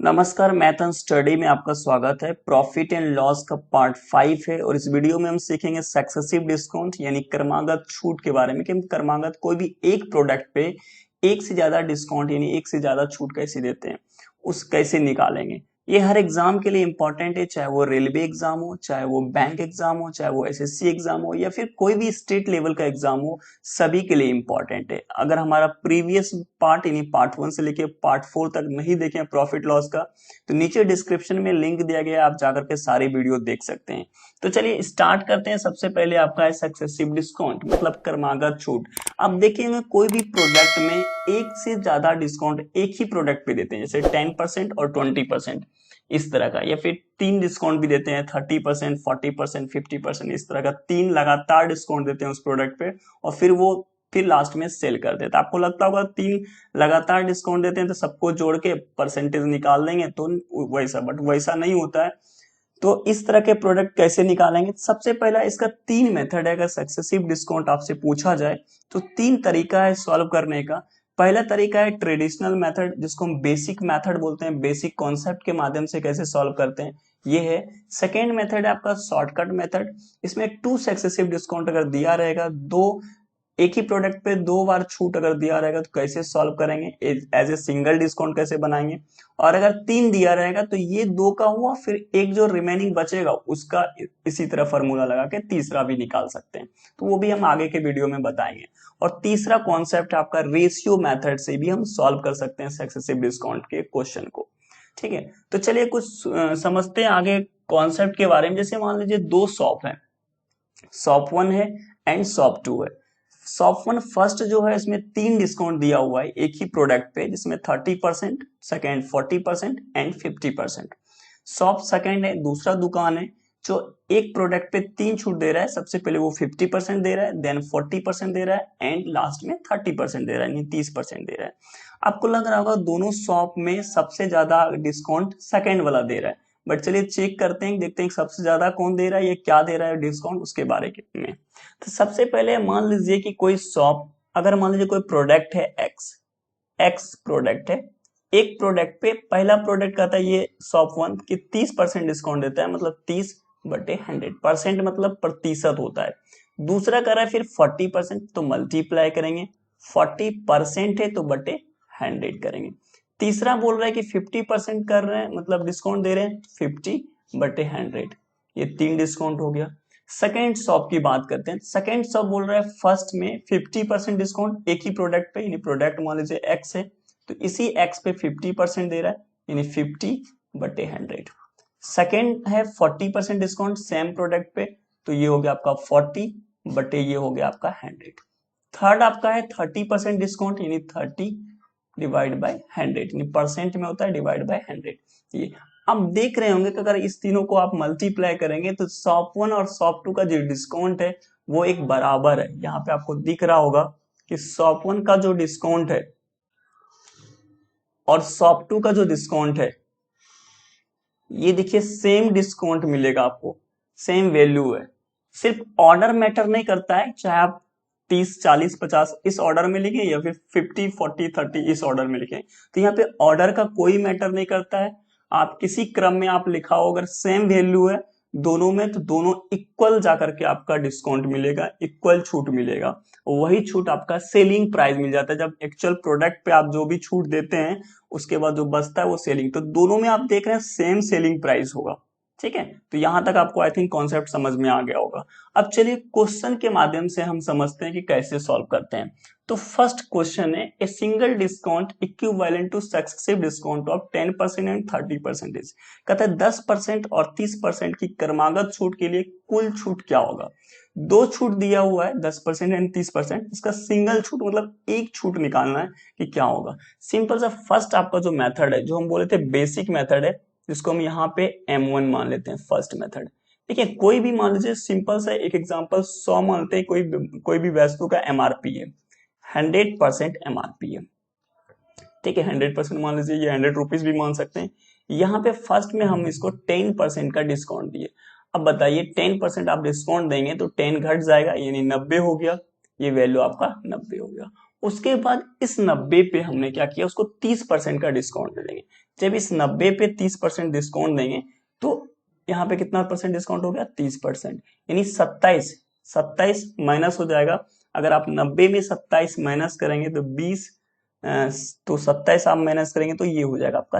नमस्कार, math and study में आपका स्वागत है। प्रॉफिट एंड लॉस का पार्ट 5 है और इस वीडियो में हम सीखेंगे सक्सेसिव डिस्काउंट यानी क्रमागत छूट के बारे में कि हम क्रमागत कोई भी एक प्रोडक्ट पे एक से ज्यादा डिस्काउंट यानी एक से ज्यादा छूट कैसे देते हैं, उस कैसे निकालेंगे। ये हर एग्जाम के लिए इंपॉर्टेंट है, चाहे वो रेलवे एग्जाम हो, चाहे वो बैंक एग्जाम हो, चाहे वो एसएससी एग्जाम हो या फिर कोई भी स्टेट लेवल का एग्जाम हो, सभी के लिए इंपॉर्टेंट है। अगर हमारा प्रीवियस पार्ट यानी पार्ट 1 से लेके पार्ट 4 तक नहीं देखें प्रॉफिट लॉस का, तो नीचे डिस्क्रिप्शन में लिंक दिया गया है, आप जाकर के सारे वीडियो देख सकते हैं। तो चलिए स्टार्ट करते हैं। सबसे पहले आपका है सक्सेसिव डिस्काउंट मतलब क्रमागत छूट। अब देखेंगे कोई भी प्रोडक्ट में एक से ज्यादा डिस्काउंट एक ही प्रोडक्ट पे देते हैं, जैसे 10% और 20% इस तरह का, या फिर तीन डिस्काउंट भी देते हैं 30%, 40%, 50%, इस तरह का तीन लगातार डिस्काउंट देते हैं उस प्रोडक्ट पे और फिर लास्ट में सेल कर देते हैं। आपको लगता होगा तीन लगातार डिस्काउंट देते हैं तो सबको जोड़ के परसेंटेज निकाल देंगे तो वैसा, बट वैसा नहीं होता है। तो इस तरह के प्रोडक्ट कैसे निकालेंगे? सबसे पहला इसका तीन मेथड है। अगर सक्सेसिव डिस्काउंट आपसे पूछा जाए तो तीन तरीका है सॉल्व करने का। पहला तरीका है ट्रेडिशनल मेथड, जिसको हम बेसिक मेथड बोलते हैं, बेसिक कॉन्सेप्ट के माध्यम से कैसे सॉल्व करते हैं ये है। सेकेंड मेथड है आपका शॉर्टकट मेथड। इसमें टू सक्सेसिव डिस्काउंट अगर दिया रहेगा, दो एक ही प्रोडक्ट पे दो बार छूट अगर दिया रहेगा तो कैसे सॉल्व करेंगे, एज ए सिंगल डिस्काउंट कैसे बनाएंगे। और अगर तीन दिया रहेगा तो ये दो का हुआ, फिर एक जो रिमेनिंग बचेगा उसका इसी तरह फॉर्मूला लगा के तीसरा भी निकाल सकते हैं, तो वो भी हम आगे के वीडियो में बताएंगे। और तीसरा कॉन्सेप्ट आपका रेशियो मेथड से भी हम सॉल्व कर सकते हैं सक्सेसिव डिस्काउंट के क्वेश्चन को। ठीक है, तो चलिए कुछ समझते हैं आगे कॉन्सेप्ट के बारे में। जैसे मान लीजिए दो शॉप है, शॉप 1 है एंड शॉप 2 है। शॉप 1 फर्स्ट जो है इसमें तीन डिस्काउंट दिया हुआ है एक ही प्रोडक्ट पे, जिसमें 30%, सेकेंड 40% एंड 50%। शॉप सेकेंड है, दूसरा दुकान है जो एक प्रोडक्ट पे तीन छूट दे रहा है। सबसे पहले वो 50% दे रहा है, देन 40% दे रहा है एंड लास्ट में 30% दे रहा है, यानी 30% दे रहा है। आपको लग रहा होगा दोनों शॉप में सबसे ज्यादा डिस्काउंट सेकेंड वाला दे रहा है, बट चलिए चेक करते हैं, देखते हैं सबसे ज्यादा कौन दे रहा है, ये क्या दे रहा है डिस्काउंट उसके बारे में। तो सबसे पहले मान लीजिए कि कोई शॉप, अगर मान लीजिए कोई प्रोडक्ट है एक्स, एक्स प्रोडक्ट है, एक प्रोडक्ट पे पहला प्रोडक्ट कहता है ये शॉप 1 की 30% डिस्काउंट देता है, मतलब 30/100%, मतलब प्रतिशत होता है। दूसरा कर रहा है फिर 40%, तो मल्टीप्लाई करेंगे, 40% है तो बटे 100 करेंगे। तीसरा बोल रहा है कि 50% कर रहे हैं, मतलब डिस्काउंट दे रहे हैं 50/100, ये तीन डिस्काउंट हो गया। सेकेंड शॉप की बात करते हैं। सेकेंड शॉप बोल रहा है फर्स्ट में 50% डिस्काउंट एक ही प्रोडक्ट पे, यानी प्रोडक्ट मान लीजिए एक्स है तो इसी एक्स पे 50% दे रहा है, यानी 50/100। सेकेंड है 40% डिस्काउंट सेम प्रोडक्ट पे, तो ये हो गया आपका 40 ये हो गया आपका 100। थर्ड आपका है 30% डिस्काउंट, यानी 30/100, यानी परसेंट में होता है डिवाइड बाय 100। ये अब देख रहे होंगे कि अगर इस तीनों को आप मल्टीप्लाई करेंगे तो शॉप 1 और शॉप 2 का जो डिस्काउंट है वो एक बराबर है। यहाँ पे आपको दिख रहा होगा कि शॉप 1 का जो डिस्काउंट है और शॉप 2 का जो डिस्काउंट है, ये देखिए सेम डिस्काउंट मिलेगा आपको, सेम वैल्यू है। सिर्फ ऑर्डर मैटर नहीं करता है, चाहे आप 30, 40, 50 इस ऑर्डर में लिखें या फिर 50, 40, 30 इस ऑर्डर में लिखें, तो यहाँ पे ऑर्डर का कोई मैटर नहीं करता है। आप किसी क्रम में आप लिखा हो, अगर सेम वैल्यू है दोनों में तो दोनों इक्वल जाकर के आपका डिस्काउंट मिलेगा, इक्वल छूट मिलेगा। वही छूट आपका सेलिंग प्राइस मिल जाता है। जब एक्चुअल प्रोडक्ट पे आप जो भी छूट देते हैं उसके बाद जो बचता है वो सेलिंग, तो दोनों में आप देख रहे हैं सेम सेलिंग प्राइस होगा। ठीक है, तो यहां तक आपको आई थिंक कॉन्सेप्ट समझ में आ गया होगा। अब चलिए क्वेश्चन के माध्यम से हम समझते हैं कि कैसे सॉल्व करते हैं। तो फर्स्ट क्वेश्चन है a single discount equivalent two successive discount of 10% and 30%। कहता है 10% और 30% की क्रमागत छूट के लिए कुल छूट क्या होगा। दो छूट दिया हुआ है 10% एंड 30%, इसका सिंगल छूट मतलब एक छूट निकालना है कि क्या होगा। सिंपल सा फर्स्ट आपका जो मेथड है, जो हम बोले थे बेसिक मेथड है, जिसको हम यहाँ पे M1 मान लेते हैं फर्स्ट मेथड। देखिए कोई भी मान लीजिए, सिंपल सा एक एग्जांपल 100 मानते हैं, कोई भी वस्तु का MRP है 100% MRP है। ठीक है, 100% मान लीजिए, ये 100 रुपीज भी मान सकते हैं। यहाँ पे फर्स्ट में हम इसको 10% का डिस्काउंट दिए। अब बताइए 10% आप डिस्काउंट देंगे तो 10 घट जाएगा, यानी 90 हो गया, ये वैल्यू आपका 90 हो गया। उसके बाद इस 90 पे हमने क्या किया, उसको 30% का डिस्काउंट दे देंगे। जब इस 90 पे 30% डिस्काउंट देंगे तो यहाँ पे कितना परसेंट डिस्काउंट हो गया, 30%, यानी 27 माइनस हो जाएगा। अगर आप 90 में 27 माइनस करेंगे तो 20, तो 27 आप माइनस करेंगे तो ये हो जाएगा आपका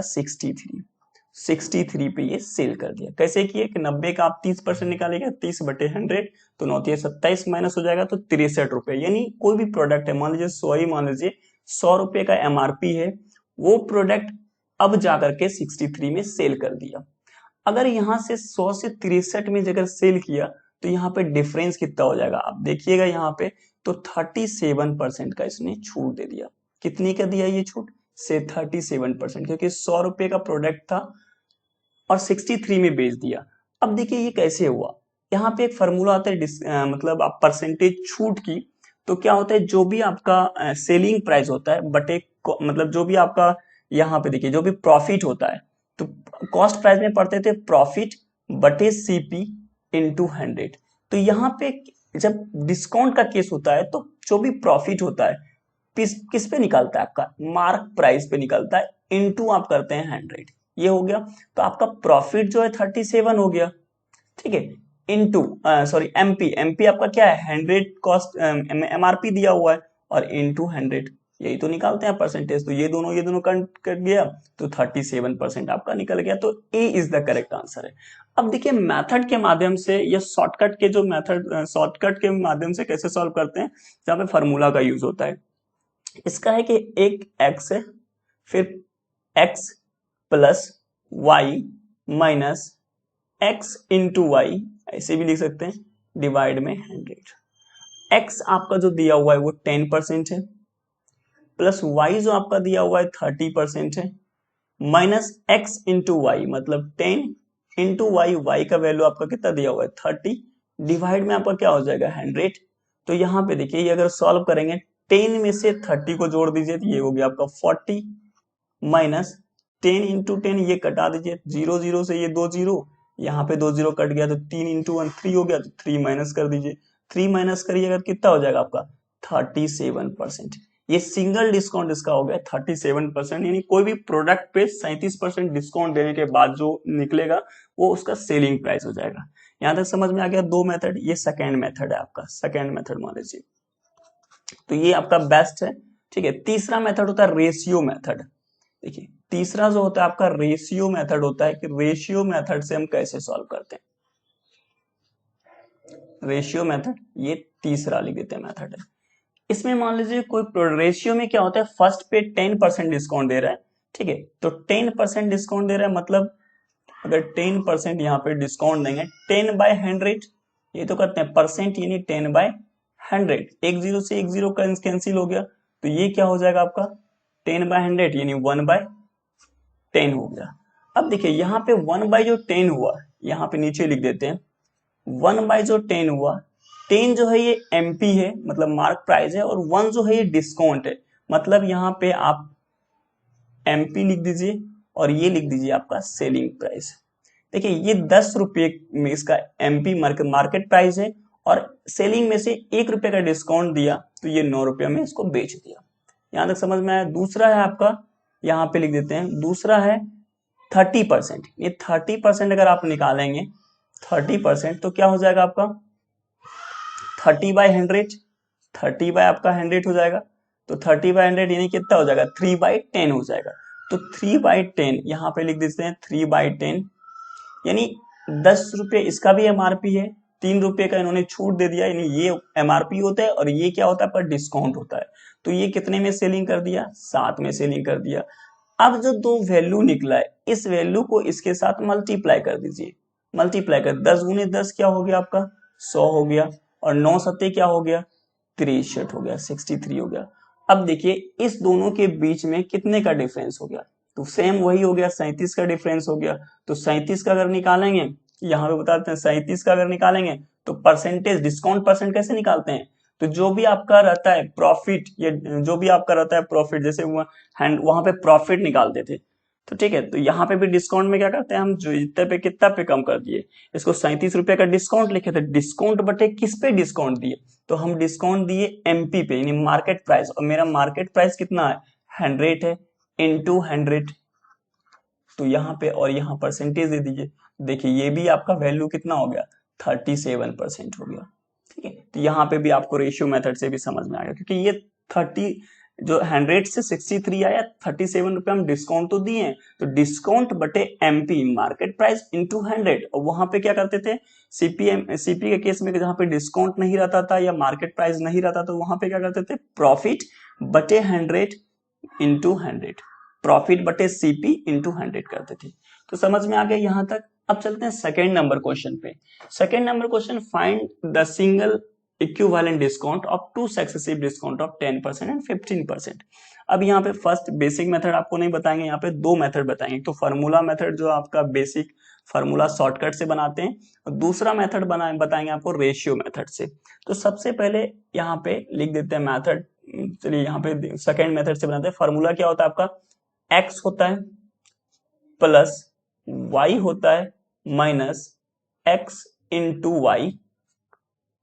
63 पे ये सेल कर दिया। कैसे किए कि 90 का आप 30% निकालेंगे, 30/100 तो 9 27 माइनस हो जाएगा तो 63 रुपए। यानी कोई भी प्रोडक्ट है, मान लीजिए सॉरी मान लीजिए 100 रुपए का एमआरपी है, वो प्रोडक्ट अब जाकर के 63 में सेल कर दिया। अगर यहाँ से 100 से 63 में अगर सेल किया तो यहाँ पे डिफरेंस कितना हो जाएगा, आप देखिएगा यहाँ पे तो 37% का इसने छूट दे दिया। कितनी का दिया ये छूट से 37%, क्योंकि 100 रुपए का प्रोडक्ट था और 63 में बेच दिया। अब देखिए ये कैसे हुआ, यहाँ पे एक फॉर्मूला आता है मतलब आप परसेंटेज छूट की, तो क्या होता है जो भी आपका सेलिंग प्राइस होता है बटे मतलब जो भी आपका यहाँ पे देखिए जो भी प्रॉफिट होता है, तो कॉस्ट प्राइस में पढ़ते थे प्रॉफिट बटे सीपी इंटू 100। तो यहाँ पे जब डिस्काउंट का केस होता है तो जो भी प्रॉफिट होता है किस पे निकलता है, आपका मार्क प्राइस पे निकलता है, इनटू आप करते हैं 100, ये हो गया। तो आपका प्रॉफिट जो है 37 हो गया, ठीक है, इनटू सॉरी एमपी आपका क्या है 100 कॉस्ट एमआरपी दिया हुआ है और इनटू 100, यही तो निकालते हैं परसेंटेज। तो ये दोनों कट गया तो 37% आपका निकल गया। तो ए इज द करेक्ट आंसर है। अब देखिए मेथड के माध्यम से या शॉर्टकट के जो मेथड शॉर्टकट के माध्यम से कैसे सॉल्व करते हैं, जहां पे फॉर्मूला का यूज होता है। इसका है कि एक x है, फिर x plus Y minus x into Y, ऐसे भी लिख सकते हैं, डिवाइड में 100। x आपका जो दिया हुआ है वो 10% है, प्लस y जो आपका दिया हुआ है 30% है, माइनस x इंटू वाई मतलब 10 इंटू वाई, वाई का वैल्यू आपका कितना दिया हुआ है 30, डिवाइड में आपका क्या हो जाएगा 100। तो यहाँ पे देखिए ये अगर सॉल्व करेंगे 10 में से 30 को जोड़ दीजिए तो ये हो गया आपका 40, माइनस 10 इंटू 10 ये कटा दीजिए, 0 से ये 2 0, यहाँ पे 2 0 कट गया तो 3 इंटू 1 3 हो गया, तो 3 माइनस कर दीजिए, 3 माइनस करिए अगर कितना हो जाएगा आपका 37%। ये सिंगल डिस्काउंट इसका हो गया 37%, यानी कोई भी प्रोडक्ट पे 37% डिस्काउंट देने के बाद जो निकलेगा वो उसका सेलिंग प्राइस हो जाएगा। यहां तक समझ में आ गया दो मेथड। ये सेकेंड मेथड है आपका, सेकेंड मेथड मान लीजिए, तो ये आपका बेस्ट है, ठीक है। तीसरा मेथड होता है रेशियो मेथड। देखिए तीसरा जो होता है आपका रेशियो मेथड होता है कि रेशियो मेथड से हम कैसे सॉल्व करते हैं। रेशियो मेथड ये तीसरा लिख देते हैं मेथड है। इसमें मान लीजिए कोई रेशियो में क्या होता है, फर्स्ट पे 10% डिस्काउंट दे रहा है, ठीक है, तो 10% डिस्काउंट दे रहा है, मतलब अगर 10% यहाँ पे डिस्काउंट देंगे 10/100, ये तो करते हैं परसेंट यानी 10/100, एक जीरो से एक जीरो कैंसिल हो गया, तो ये क्या हो जाएगा आपका 10/100 यानी 1/10 हो गया। अब देखिए यहाँ पे 1/10 हुआ, यहाँ पे नीचे लिख देते हैं 1/10 हुआ, 10 जो है ये एमपी है मतलब मार्क प्राइस है, और 1 जो है ये डिस्काउंट है, मतलब यहाँ पे आप एमपी लिख दीजिए और ये लिख दीजिए आपका सेलिंग प्राइस। देखिए ये 10 रुपये में इसका एमपी मार्केट प्राइस है और सेलिंग में से 1 रुपये का डिस्काउंट दिया तो ये 9 रुपये में इसको बेच दिया। यहां तक समझ में आया। दूसरा है आपका, यहाँ पे लिख देते हैं, दूसरा है 30%। ये 30% अगर आप निकालेंगे 30% तो क्या हो जाएगा आपका 30/100, 30 बाय आपका 100 हो जाएगा, तो 30/100 यानी कितना हो जाएगा 3/10 हो जाएगा। तो 3/10 यहाँ पे लिख देते हैं 3/10, यानी 10 रुपये इसका भी एमआरपी है, 3 रुपये का इन्होंने छूट दे दिया, यानी ये एमआरपी होता है और ये क्या होता है पर डिस्काउंट होता है। तो ये कितने में सेलिंग कर दिया 7 में सेलिंग कर दिया। अब जो दो वैल्यू निकला है इस वैल्यू को इसके साथ मल्टीप्लाई कर दीजिए, मल्टीप्लाई कर 10 गुने 10 क्या हो गया आपका 100 हो गया, और 9 सत्ते क्या हो गया 63 हो गया, 63 हो गया। अब देखिए इस दोनों के बीच में कितने का डिफरेंस हो गया, तो सेम वही हो गया 37 का डिफरेंस हो गया। तो 37 का अगर निकालेंगे, यहाँ पे बताते हैं 37 का अगर निकालेंगे तो परसेंटेज डिस्काउंट परसेंट कैसे निकालते हैं, तो जो भी आपका रहता है प्रॉफिट, ये जो भी आपका रहता है प्रॉफिट, जैसे वहां पे प्रॉफिट निकालते थे तो ठीक है, तो यहाँ पे भी डिस्काउंट में क्या करते हैं हम, जो जितने पे कितना पे कम कर दिए, इसको 37 रुपए का डिस्काउंट लिखे थे, डिस्काउंट बटे किस पे डिस्काउंट दिए, तो हम डिस्काउंट दिए एमपी पे यानी मार्केट प्राइस, और मेरा मार्केट प्राइस कितना है 100 है, इंटू 100, तो यहाँ पे और यहाँ परसेंटेज दे दीजिए। देखिए ये भी आपका वैल्यू कितना हो गया 37% हो गया। ठीक है, तो यहाँ पे भी आपको रेशियो मेथड से भी समझ में आएगा, क्योंकि ये 30 जो 100 से 63 आया, 37 रुपए हम डिस्काउंट तो दिए हैं, तो डिस्काउंट बटे एमपी मार्केट प्राइस इंटू 100, और वहां पे क्या करते थे सीपी के केस में जहां पे डिस्काउंट नहीं रहता था या मार्केट प्राइस नहीं रहता, तो वहां पे क्या करते थे प्रॉफिट बटे 100 इंटू 100, प्रॉफिट बटे सीपी इंटू 100 करते थे। तो समझ में आ गया यहां तक। अब चलते हैं सेकेंड नंबर क्वेश्चन पे। Second number question, find the single equivalent discount of two successive discount of 10% and 15%। अब यहाँ पे फर्स्ट बेसिक मेथड आपको नहीं बताएंगे, यहाँ पे दो मेथड बताएंगे। तो फार्मूला मेथड जो आपका बेसिक फार्मूला शॉर्टकट से बनाते हैं, और दूसरा मेथड बताएंगे आपको रेशियो मेथड से। तो सबसे पहले यहाँ पे लिख देते हैं मेथड, चलिए यहाँ पे सेकेंड मेथड से बनाते हैं। फार्मूला क्या होता है आपका, x होता है प्लस y होता है minus x into Y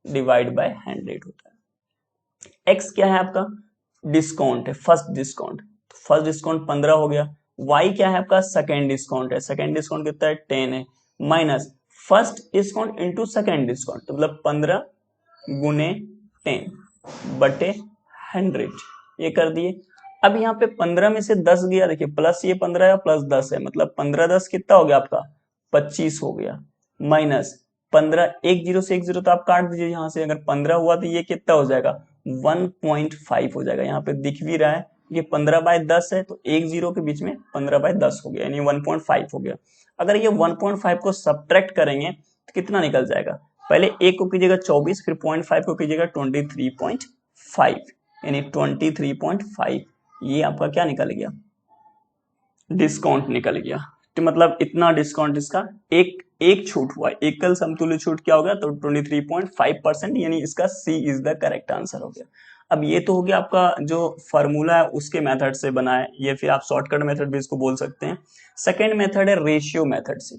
divide by 100 होता है। x क्या है आपका, डिस्काउंट है, फर्स्ट डिस्काउंट, तो फर्स्ट डिस्काउंट 15 हो गया। y क्या है आपका, सेकेंड डिस्काउंट है, सेकेंड डिस्काउंट कितना है 10 है, minus first discount into second discount, तो मतलब 15 गुने 10 बटे 100, ये कर दिए। अब यहाँ पे 15 में से 10 गया, देखिए प्लस ये 15 है प्लस 10 है, मतलब 15 10 कितना हो गया आपका 25 हो गया, माइनस 15 एक जीरो से एक जीरो तो आप काट दीजिए यहाँ से, अगर 15 हुआ तो ये कितना हो जाएगा 1.5 हो जाएगा। यहाँ पे दिख भी रहा है ये 15/10 है, तो एक जीरो के बीच में 15/10 हो गया, यानी 1.5 हो गया। अगर ये 1.5 को सब्ट्रैक्ट करेंगे तो कितना निकल जाएगा, पहले एक को कीजिएगा 24, फिर 0.5 को कीजिएगा 23.5, यानी 23.5, ये आपका क्या निकल गया, डिस्काउंट निकल गया। तो मतलब इतना डिस्काउंट इसका एक छूट हुआ, एकल समतुल्य छूट क्या हो गया, तो 23.5%, यानी इसका सी इज द करेक्ट आंसर हो गया। अब ये तो हो गया आपका जो फॉर्मूला है उसके मेथड से बना है, ये फिर आप शॉर्टकट मेथड भी इसको बोल सकते हैं। सेकेंड मेथड है रेशियो मेथड से।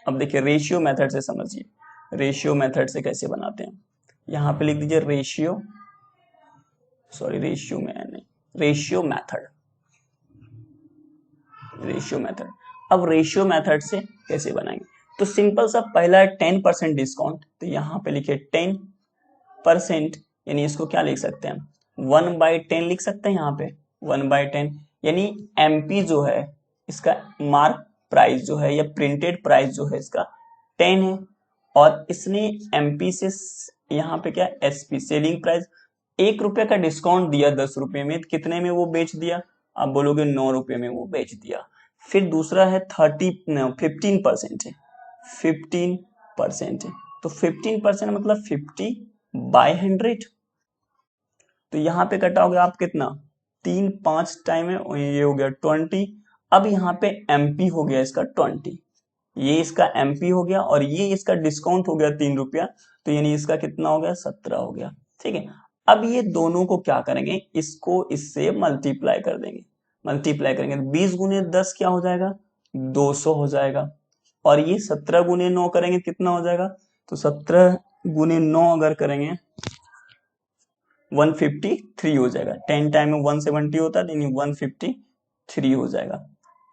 अब देखिए रेशियो मेथड से समझिए, रेशियो मेथड से कैसे बनाते हैं, यहाँ पे लिख दीजिए रेशियो, सॉरी रेशियो में नहीं, रेशियो मेथड, रेशियो मेथड। अब रेशियो मेथड से कैसे बनाएंगे, तो सिंपल सा पहला है 10% डिस्काउंट, तो यहाँ पे लिखिए 10%, यानी इसको क्या लिख सकते हैं 1/10 लिख सकते हैं, यहाँ पे 1/10, यानी एमपी जो है इसका मार्क प्राइस जो है या प्रिंटेड प्राइस जो है इसका 10 है, और इसने एमपी से यहाँ पे क्या एसपी सेलिंग प्राइस ₹1 का डिस्काउंट दिया 10 रुपए में, कितने में वो बेच दिया, आप बोलोगे 9 रुपए में वो बेच दिया। फिर दूसरा है 15% है, 15% है, तो 15% मतलब 50/100, तो यहाँ पे कटाओगे आप कितना 3 5 टाइम है, ये हो गया 20। अब यहाँ पे एमपी हो गया इसका 20, ये इसका एमपी हो गया, और ये इसका डिस्काउंट हो गया 3 रुपया, तो यानी इसका कितना हो गया 17 हो गया। ठीक है, अब ये दोनों को क्या करेंगे, इसको इससे मल्टीप्लाई कर देंगे, मल्टीप्लाई करेंगे तो 20 गुने 10 क्या हो जाएगा 200 हो जाएगा, और ये 17 गुने 9 करेंगे कितना हो जाएगा, तो 17 गुने 9 अगर करेंगे 153 हो जाएगा, 10 टाइम में 170 होता है, यानी 153 हो जाएगा।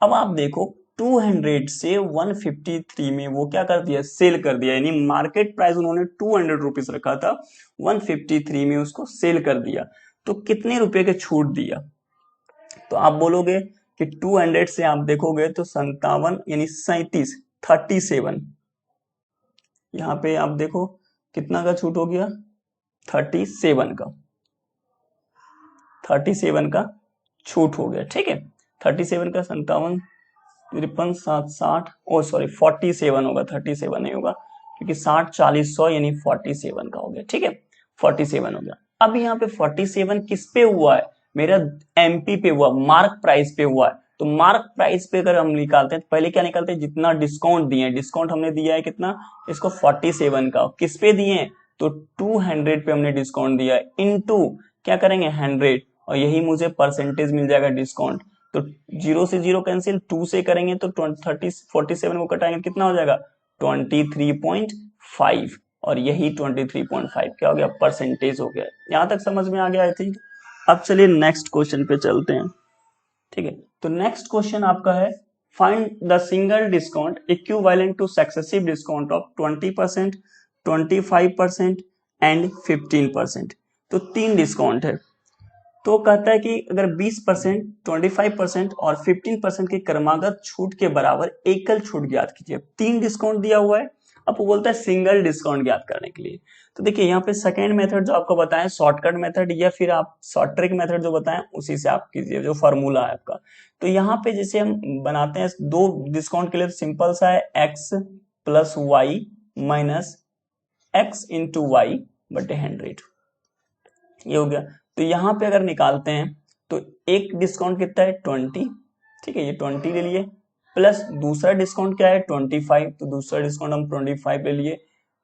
अब आप देखो 200 से 153 में वो क्या कर दिया, सेल कर दिया, यानी मार्केट प्राइस उन्होंने 200 रुपीज रखा था, 153 में उसको सेल कर दिया, तो कितने रुपए के छूट दिया, तो आप बोलोगे कि 200 से आप देखोगे तो 57 यानी 37 37, यहाँ पे आप देखो कितना का छूट हो गया 37 का, 37 का छूट हो गया। ठीक है, 37 का 57 53 7 60, ओ सॉरी 47 होगा, 37 नहीं होगा, क्योंकि 60 40 100 यानी 47 का हो गया। ठीक है, 47 हो गया। अब यहाँ पे 47 किस पे हुआ है, मेरा एमपी पे हुआ, मार्क प्राइस पे हुआ है, तो मार्क प्राइस पे अगर हम निकालते हैं तो पहले क्या निकालते हैं, जितना डिस्काउंट दिए, डिस्काउंट हमने दिया है कितना, इसको 47 का, किस पे दिए हैं, तो 200 पे हमने डिस्काउंट दिया है, इनटू क्या करेंगे 100, और यही मुझे परसेंटेज मिल जाएगा डिस्काउंट, तो 0 से 0 कैंसिल, 2 से करेंगे तो 47 को कटाएंगे कितना हो जाएगा 23.5 और यही 23.5 क्या हो गया परसेंटेज हो गया। यहां तक समझ में आ गया आई थिंक। अब चलिए नेक्स्ट क्वेश्चन पे चलते हैं। ठीक है, तो नेक्स्ट क्वेश्चन आपका है find the single discount equivalent two successive discount of 20%, 25% and 15%। तो 3 डिस्काउंट है। तो कहता है कि अगर 20%, 25% और 15% की क्रमागत छूट के बराबर एकल छूट ज्ञात कीजिए। 3 डिस्काउंट दिया हुआ है, अब वो बोलता है सिंगल डिस्काउंट ज्ञात करने के लिए। तो देखिए यहाँ पे सेकेंड मेथड जो आपको बताएं शॉर्टकट मेथड या फिर आप शॉर्ट ट्रिक मेथड जो बताएं उसी से आप कीजिए, जो फॉर्मूला है आपका। तो यहाँ पे जैसे हम बनाते हैं 2 डिस्काउंट के लिए, सिंपल सा है x plus Y minus X into Y बटे 100, ये हो गया। तो यहाँ पे अगर निकालते हैं तो एक डिस्काउंट कितना है 20, ठीक है, ये 20 ले लिए, प्लस दूसरा डिस्काउंट क्या है 25, तो दूसरा डिस्काउंट हम 25 ले लिए,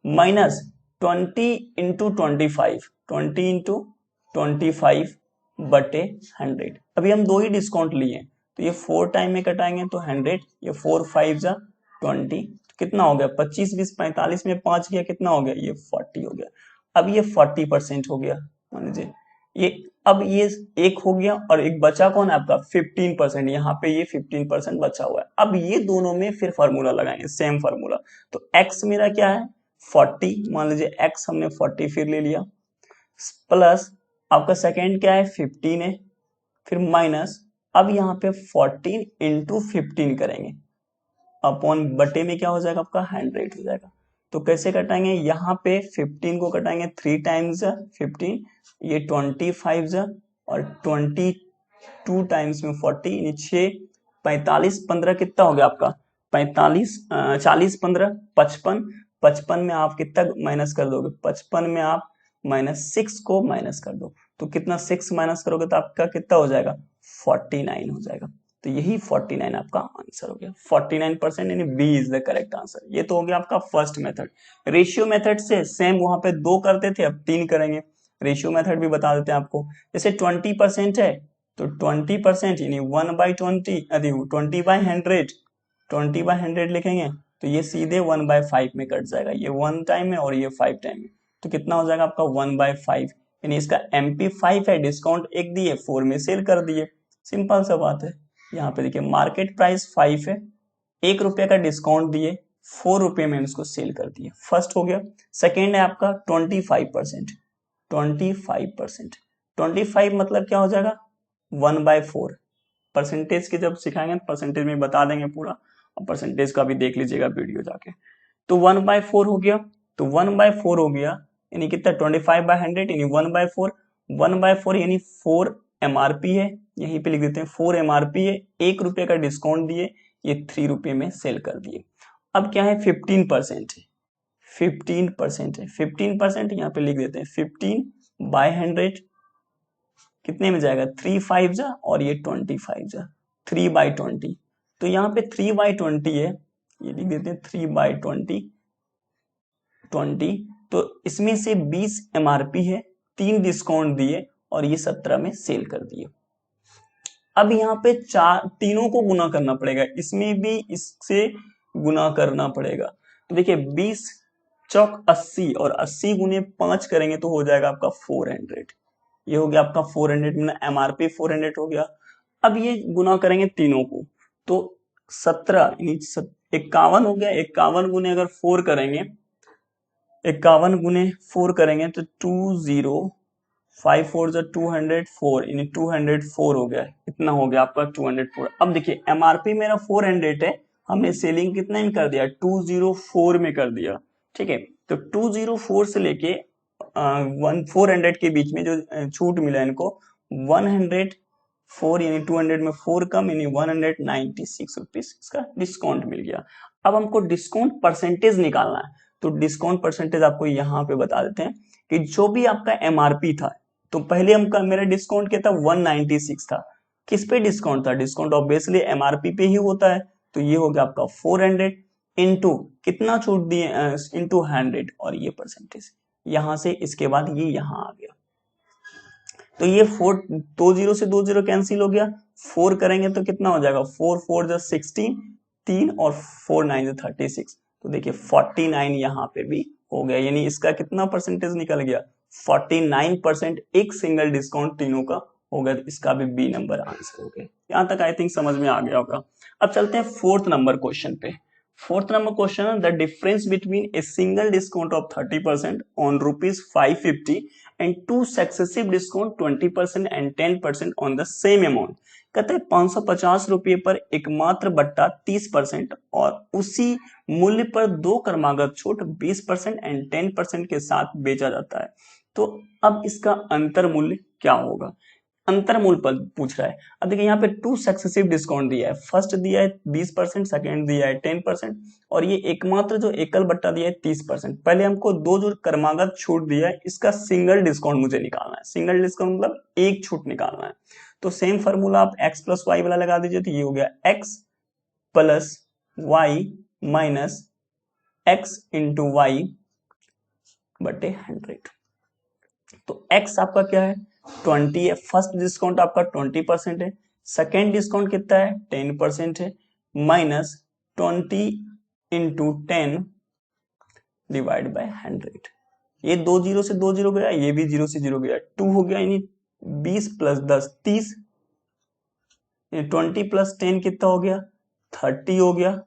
माइनस 20 इंटू 25, 20 इंटू 25 बटे 100। अभी हम 2 ही डिस्काउंट लिए तो ये 4 टाइम में कटाएंगे तो 100, ये 4 5 जा 20, कितना हो गया 25 20 45 में 5 गया, कितना हो गया ये 40 हो गया। अब ये 40% हो गया मान लीजिए, ये अब ये एक हो गया और एक बचा कौन है आपका 15%, यहाँ पे ये 15% बचा हुआ है। अब ये दोनों में फिर फार्मूला लगाएंगे सेम फार्मूला। तो x मेरा क्या है 40, मान लीजिए x हमने 40 फिर ले लिया, प्लस आपका सेकेंड क्या है 15 है, फिर माइनस अब यहाँ पे 14 इंटू 15 करेंगे अपॉन बटे में क्या हो जाएगा आपका 100 हो जाएगा। तो कैसे कटाएंगे, यहाँ पे 15 को कटाएंगे 3 टाइम्स 15, ये 25 और 22 टाइम्स में 40, 6 45 15 कितना हो गया आपका 45 40 15 55, 55 में आप कितना माइनस कर दोगे 55 में आप -6 को माइनस कर दो, तो कितना 6 माइनस करोगे तो आपका कितना हो जाएगा 49 हो जाएगा। तो यही 49 आपका आंसर हो गया, 49% यानी B is the correct answer. ये तो हो गया आपका फर्स्ट मेथड। रेशियो मेथड से सेम वहां पे 2 करते थे, अब 3 करेंगे। रेशियो मेथड भी बता देते हैं आपको, जैसे 20% है तो 20% यानी 1/20 20/100, 20/100 लिखेंगे तो ये सीधे 1/5 में कट जाएगा, ये 1 टाइम है और ये 5 टाइम है, तो कितना हो जाएगा आपका 1/5, यानी इसका MP5 है, डिस्काउंट एक दिए 4 में सेल कर दिए, सिंपल सा बात है। यहाँ पे देखिए मार्केट प्राइस 5 है, 1 रुपए का डिस्काउंट दिए 4 रुपए में इसको सेल कर दिए, फर्स्ट हो गया। सेकेंड है आपका 25%, 25 मतलब क्या हो जाएगा 1/4, परसेंटेज के जब सिखाएंगे परसेंटेज में बता देंगे पूरा, और परसेंटेज का भी देख लीजिएगा वीडियो जाके। तो 1/4 हो गया, तो 1/4 हो गया यानी कितना 25/100 यानी 1/4, 1/4 यानी 4 MRP है, यहीं पे लिख देते हैं 4 MRP है, 1 रुपए का डिस्काउंट दिए, ये 3 रुपए में सेल कर दिए। अब क्या है 15% है, 15% है, 15% यहाँ पे लिख देते हैं 15/100 कितने में जाएगा 3 5 जा और ये 25 जा 3/20, तो यहाँ पे 3/20 है, ये लिख देते हैं 3/20 20, तो इसमें से 20 MRP है, 3 डिस्काउंट दिए और ये 17 में सेल कर दिए। अब यहाँ पे तीनों को गुना करना पड़ेगा, इसमें भी इससे गुना करना पड़ेगा। तो देखिए 20 चौक 80 और 80 गुने 5 करेंगे तो हो जाएगा आपका 400, ये हो गया आपका 400 में MRP 400 हो गया। अब ये गुना करेंगे तीनों को तो 17 51 हो गया, 51 गुने अगर 4 करेंगे 51 गुने 4 करेंगे तो 5 4 204 यानी 204 हो गया, इतना हो गया आपका 204। अब देखिए MRP मेरा 400 है, हमने सेलिंग कितना में कर दिया 204 में कर दिया, ठीक है। तो 204 से लेके 400 के बीच में जो छूट मिला इनको 104 यानी 200 में 4 कम यानी 196 रुपीज इसका डिस्काउंट मिल गया। अब हमको डिस्काउंट परसेंटेज निकालना है, तो डिस्काउंट परसेंटेज आपको यहाँ पे बता देते हैं कि जो भी आपका MRP था, तो पहले हमका मेरा डिस्काउंट क्या था 196 था, किस पे डिस्काउंट था, डिस्काउंट ऑब्वियसली MRP पे ही होता है, तो ये हो गया आपका 400 इंटू कितना छूट दिए इंटू 100 और ये परसेंटेज, यहां से इसके बाद ये यहां आ गया, तो ये 4, 2 जीरो से 2 जीरो कैंसिल हो गया, 4 करेंगे तो कितना हो जाएगा, 4 4 जो 16, 3 और 4 9 जो 36। तो देखिए 49 यहाँ पे भी हो गया, यानी इसका कितना परसेंटेज निकल गया, 49% एक सिंगल डिस्काउंट तीनों का हो गया। तो इसका भी बी नंबर आंसर हो गया। यहाँ तक आई थिंक समझ में आ गया होगा। अब चलते हैं फोर्थ नंबर क्वेश्चन पे। Fourth number question, the difference between a single discount of 30% on ₹550 and two successive discount 20% and 10% on the same amount. कहते हैं 550 रुपये पर एकमात्र बट्टा 30% और उसी मूल्य पर दो क्रमागत छूट 20% एंड 10% के साथ बेचा जाता है। तो अब इसका अंतर मूल्य क्या होगा, अंतर मूल्य पर पूछ रहा है। अब देखिए यहाँ पे टू सक्सेसिव डिस्काउंट दिया है, फर्स्ट दिया है 20%, सेकेंड दिया है 10% और ये एकमात्र जो एकल बट्टा दिया है 30%। पहले हमको दो जो क्रमागत छूट दिया है इसका सिंगल डिस्काउंट मुझे निकालना है। सिंगल डिस्काउंट मतलब एक छूट निकालना है। तो सेम फॉर्मूला आप x प्लस वाई वाला लगा दीजिए, तो ये हो गया x plus Y minus x into Y बटे 100। तो x आपका क्या है, 20 है। फर्स्ट डिस्काउंट आपका 20% है, सेकेंड डिस्काउंट कितना है, 10% है, माइनस 20 इंटू 10 डिवाइड बाय 100। ये 2 जीरो से 2 जीरो गया, ये भी 0 से 0 गया, 2 हो गया, यानी 20 प्लस 10 30, 20 प्लस 10 कितना हो गया, 30 हो गया।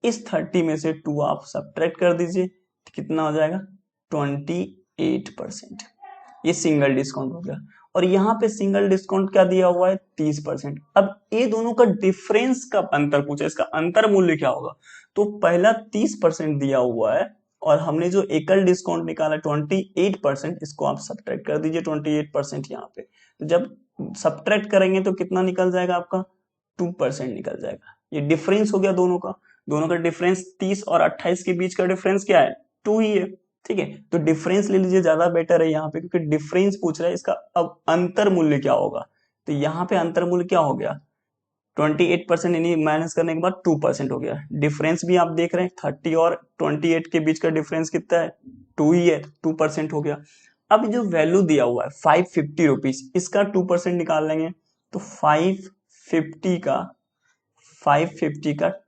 इस 30 में से 2 आप सब्ट्रैक्ट कर दीजिए, तो कितना हो जाएगा, 28%। ये सिंगल डिस्काउंट हो गया। और यहाँ पे सिंगल डिस्काउंट क्या दिया हुआ है, 30%। अब ये दोनों का डिफरेंस का अंतर पूछा, इसका अंतर मूल्य क्या होगा। तो पहला 30% दिया हुआ है और हमने जो एकल डिस्काउंट निकाला 28%, इसको आप सब्ट्रैक्ट कर दीजिए 28% यहाँ पे। तो जब सब्ट्रैक्ट करेंगे तो कितना निकल जाएगा आपका, 2% निकल जाएगा। ये डिफरेंस हो गया दोनों का। दोनों का डिफरेंस 30 और 28 के बीच का डिफरेंस क्या है, 2 ही है। ठीक है, तो डिफरेंस ले लीजिए, ज्यादा बेटर है यहाँ पे, क्योंकि डिफरेंस पूछ रहा है। इसका अब अंतर मूल्य क्या होगा, तो यहाँ पे अंतर मूल्य क्या हो गया, 28% यानी माइनस करने के बाद 2% हो गया। डिफरेंस भी आप देख रहे हैं 30 और 28 के बीच का डिफरेंस कितना है, 2 ही है, 2% हो गया। अब जो वैल्यू दिया हुआ है 550 रुपीज, इसका 2% निकाल लेंगे, तो 550 का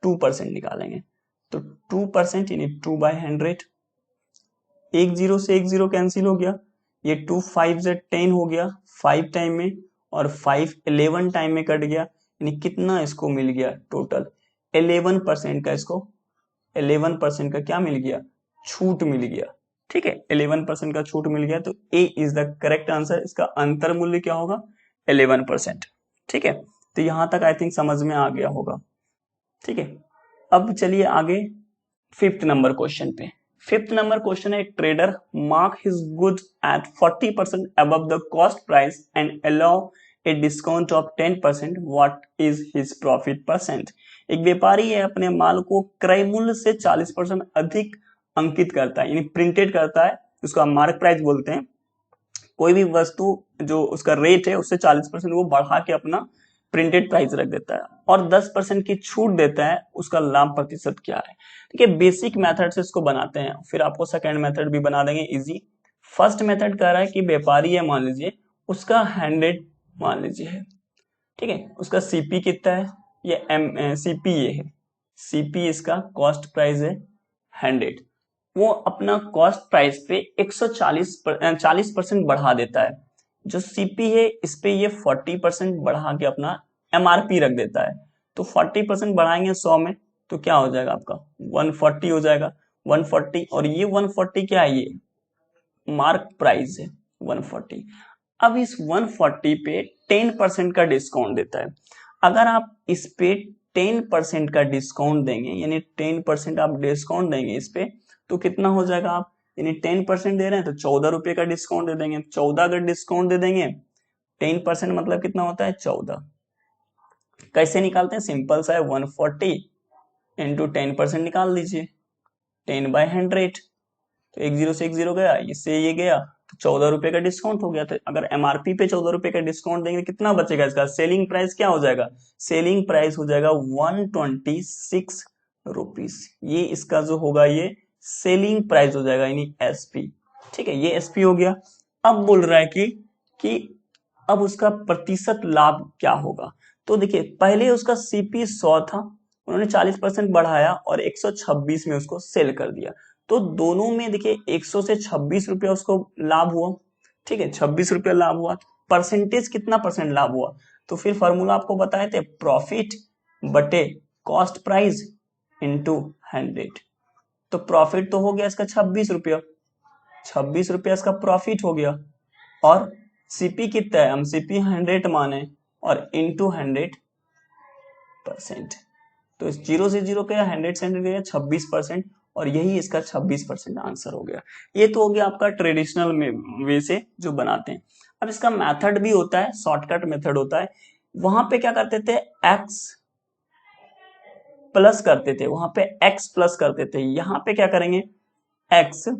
2% निकालेंगे, तो 2% यानी 2/100। एक जीरो से एक जीरो कैंसिल हो गया, ये 2 5 से 10 हो गया 5 टाइम में, और 5 11 टाइम में कट गया, यानी कितना इसको मिल गया टोटल 11% का। इसको 11% का क्या मिल गया, छूट मिल गया। ठीक है, 11% का छूट मिल गया, तो ए इज द करेक्ट आंसर। इसका अंतर मूल्य क्या होगा, 11%। ठीक है, तो यहां तक आई थिंक समझ में आ गया होगा। ठीक है, अब चलिए आगे फिफ्थ नंबर क्वेश्चन पे। फिफ्थ नंबर क्वेश्चन है, trader mark his goods at 40% above the cost price and allow a discount of 10%, what is his profit percent. एक व्यापारी है, अपने माल को क्रय मूल्य से 40% अधिक अंकित करता है, यानी प्रिंटेड करता है, उसको मार्क प्राइस बोलते हैं। कोई भी वस्तु जो उसका रेट है उससे 40% वो बढ़ा के अपना प्रिंटेड प्राइस रख देता है और 10% की छूट देता है, उसका लाभ प्रतिशत क्या है। ठीक है, बेसिक मेथड से इसको बनाते हैं, फिर आपको सेकंड मेथड भी बना देंगे इजी। फर्स्ट मेथड कह रहा है कि व्यापारी है, मान लीजिए उसका 100 मान लीजिए है। ठीक है, उसका सीपी कितना है, ये सीपी ये है, सीपी इसका कॉस्ट प्राइस है 100। वो अपना कॉस्ट प्राइस पे 40% बढ़ा देता है। जो सीपी है इस पे ये 40% बढ़ा के अपना एमआरपी रख देता है। तो 40% बढ़ाएंगे 100 में, तो क्या हो जाएगा आपका 140 हो जाएगा। 140, और ये 140 क्या है, ये मार्क प्राइस है 140। अब इस 140 पे 10% का डिस्काउंट देता है। अगर आप इस पे 10% का डिस्काउंट देंगे, यानी 10% आप डिस्काउंट देंगे इस पे, तो कितना हो जाएगा आप, यानी 10% दे रहे हैं तो 14 रुपए का डिस्काउंट दे देंगे। 14 अगर डिस्काउंट दे देंगे, 10% मतलब कितना होता है 14। कैसे निकालते हैं, सिंपल सा है, 140 इंटू 10% निकाल दीजिए, 10/100। तो एक जीरो से एक जीरो गया, इससे ये गया, तो 14 रुपए का डिस्काउंट हो गया। तो अगर एमआरपी पे 14 रुपए का डिस्काउंट देंगे, कितना बचेगा, इसका सेलिंग प्राइस क्या हो जाएगा, सेलिंग प्राइस हो जाएगा 126 रुपीस। ये इसका जो होगा ये सेलिंग प्राइस हो जाएगा, यानी एसपी। ठीक है, ये एसपी हो गया। अब बोल रहा है कि अब उसका प्रतिशत लाभ क्या होगा। तो देखिए पहले उसका सीपी 100 था, उन्होंने 40% बढ़ाया और 126 में उसको सेल कर दिया। तो दोनों में देखिए 100 से 26 रुपया उसको लाभ हुआ, ठीक है, 26 रुपया लाभ हुआ। परसेंटेज कितना परसेंट लाभ हुआ, तो फिर फॉर्मूला आपको बताए थे, प्रॉफिट बटे कॉस्ट प्राइस इंटू 100। तो प्रॉफिट तो हो गया इसका 26 रुपया, 26 रुपया इसका प्रॉफिट हो गया, और सीपी कितना है, हम सीपी 100 माने और इंटू 100%। तो इस 0 से 0 गया, 100 से 100 गया, 26%, और यही इसका 26% आंसर हो गया। ये तो हो गया आपका ट्रेडिशनल वे से जो बनाते हैं। अब इसका मेथड भी होता है, शॉर्टकट मेथड होता है। वहां पे क्या करते थे, x प्लस करते थे, वहां पे x प्लस करते थे, यहां पे क्या करेंगे, x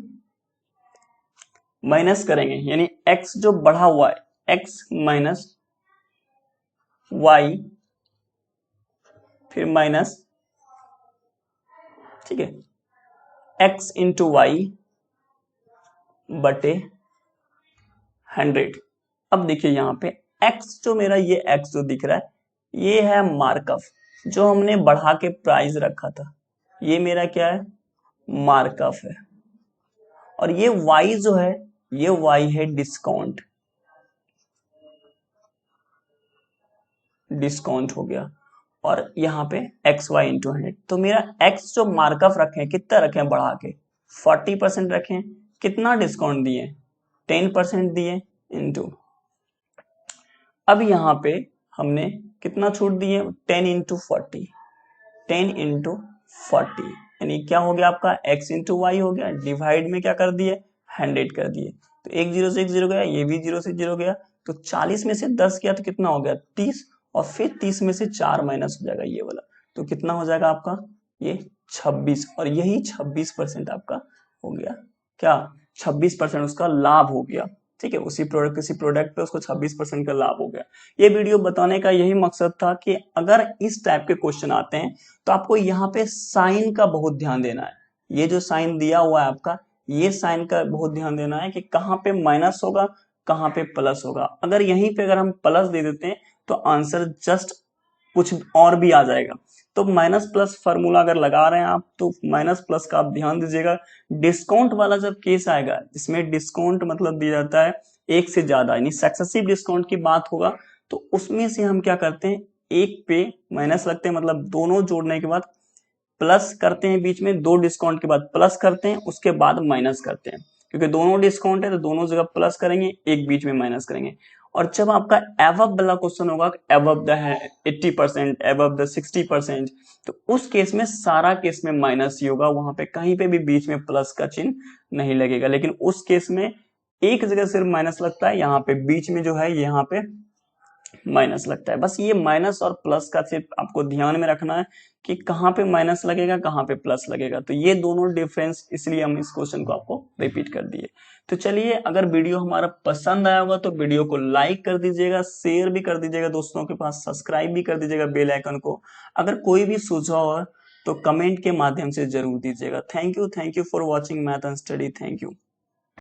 माइनस करेंगे, यानी x जो बढ़ा हुआ है x माइनस y फिर माइनस, ठीक है, x इंटू वाई बटे 100। अब देखिए यहाँ पे x जो मेरा, ये x जो दिख रहा है ये है मार्कअप, जो हमने बढ़ा के प्राइस रखा था, ये मेरा क्या है, मार्कअप है। और ये y जो है, ये y है डिस्काउंट, डिस्काउंट हो गया। और यहाँ पे एक्स वाई इंटू 100, तो मेरा x जो मार्कअप रखे, कितना रखे बढ़ा के, 40% रखे, कितना डिस्काउंट दिए, 10% दिए, इंटू, अब यहाँ पे हमने कितना छूट दिए, 10 इंटू 40, 10 इंटू 40, यानी क्या हो गया आपका, x इंटू वाई हो गया, डिवाइड में क्या कर दिए, 100 कर दिए। तो एक जीरो से एक जीरो गया, ये भी 0 से 0 गया, तो 40 में से 10 गया तो कितना हो गया, 30, और फिर 30 में से 4 माइनस हो जाएगा ये वाला, तो कितना हो जाएगा आपका, ये 26, और यही 26% आपका हो गया क्या, 26% उसका लाभ हो गया, ठीक है, उसी प्रोडक्ट, किसी प्रोडक्ट पे उसको 26% का लाभ हो गया। ये वीडियो बताने का यही मकसद था कि अगर इस टाइप के क्वेश्चन आते हैं तो आपको यहाँ पे साइन का बहुत ध्यान देना है। ये जो साइन दिया हुआ है आपका, ये साइन का बहुत ध्यान देना है कि कहाँ पे माइनस होगा, कहाँ पे प्लस होगा। अगर यहीं पे अगर हम प्लस दे देते हैं तो आंसर जस्ट कुछ और भी आ जाएगा। तो माइनस प्लस फार्मूला अगर लगा रहे हैं आप, तो माइनस प्लस का आप ध्यान दीजिएगा। डिस्काउंट वाला जब केस आएगा, जिसमें डिस्काउंट मतलब दिया जाता है एक से ज्यादा, यानी सक्सेसिव डिस्काउंट की बात होगा, तो उसमें से हम क्या करते हैं, एक पे माइनस लगते हैं, मतलब दोनों जोड़ने के बाद प्लस करते हैं, बीच में दो डिस्काउंट के बाद प्लस करते हैं, उसके बाद माइनस करते हैं, क्योंकि दोनों डिस्काउंट है तो दोनों जगह प्लस करेंगे, एक बीच में माइनस करेंगे। और जब आपका एवब वाला क्वेश्चन होगा, एवब द 80%, एवब द 60%, तो उस केस में सारा केस में माइनस ही होगा, वहां पे कहीं पे भी बीच में प्लस का चिन्ह नहीं लगेगा। लेकिन उस केस में एक जगह सिर्फ माइनस लगता है, यहाँ पे बीच में जो है यहाँ पे माइनस लगता है। बस ये माइनस और प्लस का सिर्फ आपको ध्यान में रखना है कि कहाँ पे माइनस लगेगा, कहाँ पे प्लस लगेगा। तो ये दोनों डिफरेंस, इसलिए हम इस क्वेश्चन को आपको रिपीट कर दिए। तो चलिए, अगर वीडियो हमारा पसंद आया होगा तो वीडियो को लाइक कर दीजिएगा, शेयर भी कर दीजिएगा दोस्तों के पास, सब्सक्राइब भी कर दीजिएगा बेल आइकन को। अगर कोई भी सुझाव है तो कमेंट के माध्यम से जरूर दीजिएगा। Thank you for watching math and study. Thank you.